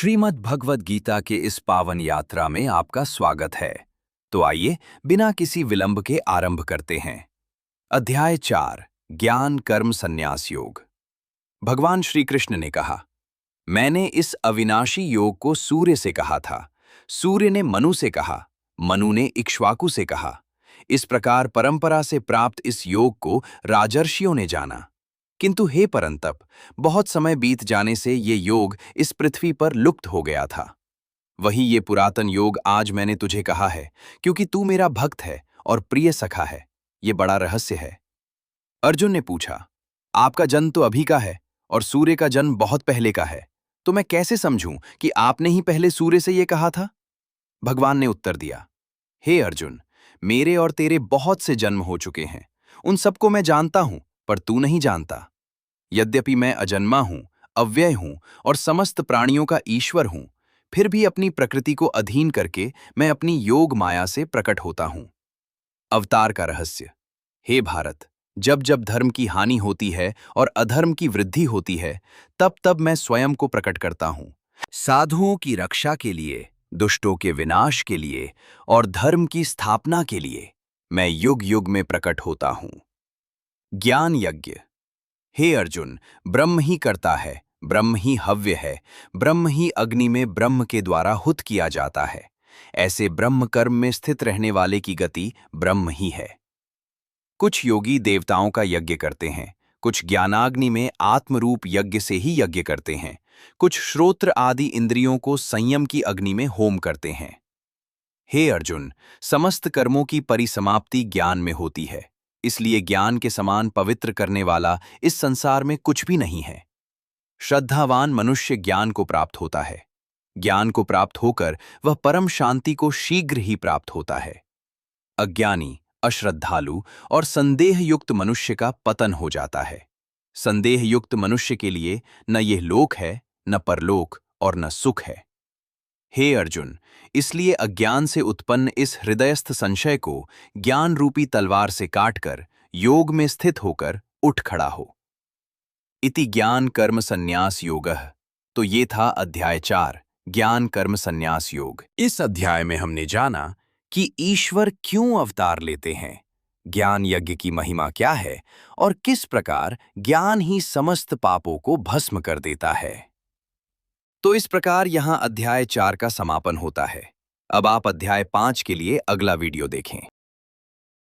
श्रीमद् भगवद गीता के इस पावन यात्रा में आपका स्वागत है। तो आइए बिना किसी विलंब के आरंभ करते हैं। अध्याय 4 ज्ञान कर्म संन्यास योग। भगवान श्री कृष्ण ने कहा, मैंने इस अविनाशी योग को सूर्य से कहा था, सूर्य ने मनु से कहा, मनु ने इक्ष्वाकु से कहा। इस प्रकार परंपरा से प्राप्त इस योग को राजर्षियों ने जाना। किंतु हे परंतप, बहुत समय बीत जाने से ये योग इस पृथ्वी पर लुप्त हो गया था। वही ये पुरातन योग आज मैंने तुझे कहा है, क्योंकि तू मेरा भक्त है और प्रिय सखा है। ये बड़ा रहस्य है। अर्जुन ने पूछा, आपका जन्म तो अभी का है और सूर्य का जन्म बहुत पहले का है, तो मैं कैसे समझूं कि आपने ही पहले सूर्य से ये कहा था? भगवान ने उत्तर दिया, हे अर्जुन, मेरे और तेरे बहुत से जन्म हो चुके हैं, उन सबको मैं जानता हूं, पर तू नहीं जानता। यद्यपि मैं अजन्मा हूं, अव्यय हूं और समस्त प्राणियों का ईश्वर हूं, फिर भी अपनी प्रकृति को अधीन करके मैं अपनी योग माया से प्रकट होता हूं। अवतार का रहस्य। हे भारत, जब जब धर्म की हानि होती है और अधर्म की वृद्धि होती है, तब तब मैं स्वयं को प्रकट करता हूं। साधुओं की रक्षा के लिए, दुष्टों के विनाश के लिए और धर्म की स्थापना के लिए मैं युग युग में प्रकट होता हूं। ज्ञान यज्ञ। हे अर्जुन, ब्रह्म ही करता है, ब्रह्म ही हव्य है, ब्रह्म ही अग्नि में ब्रह्म के द्वारा हुत किया जाता है। ऐसे ब्रह्म कर्म में स्थित रहने वाले की गति ब्रह्म ही है। कुछ योगी देवताओं का यज्ञ करते हैं, कुछ ज्ञानाग्नि में आत्मरूप यज्ञ से ही यज्ञ करते हैं, कुछ श्रोत्र आदि इंद्रियों को संयम की अग्नि में होम करते हैं। हे अर्जुन, समस्त कर्मों की परिसमाप्ति ज्ञान में होती है, इसलिए ज्ञान के समान पवित्र करने वाला इस संसार में कुछ भी नहीं है। श्रद्धावान मनुष्य ज्ञान को प्राप्त होता है। ज्ञान को प्राप्त होकर वह परम शांति को शीघ्र ही प्राप्त होता है। अज्ञानी, अश्रद्धालु और संदेह युक्त मनुष्य का पतन हो जाता है। संदेह युक्त मनुष्य के लिए न यह लोक है, न परलोक और न सुख है। हे अर्जुन, इसलिए अज्ञान से उत्पन्न इस हृदयस्थ संशय को ज्ञान रूपी तलवार से काटकर योग में स्थित होकर उठ खड़ा हो। इति ज्ञान कर्म संन्यास योगः। तो ये था अध्याय 4 ज्ञान कर्म संन्यास योग। इस अध्याय में हमने जाना कि ईश्वर क्यों अवतार लेते हैं, ज्ञान यज्ञ की महिमा क्या है और किस प्रकार ज्ञान ही समस्त पापों को भस्म कर देता है। तो इस प्रकार यहाँ अध्याय 4 का समापन होता है। अब आप अध्याय 5 के लिए अगला वीडियो देखें।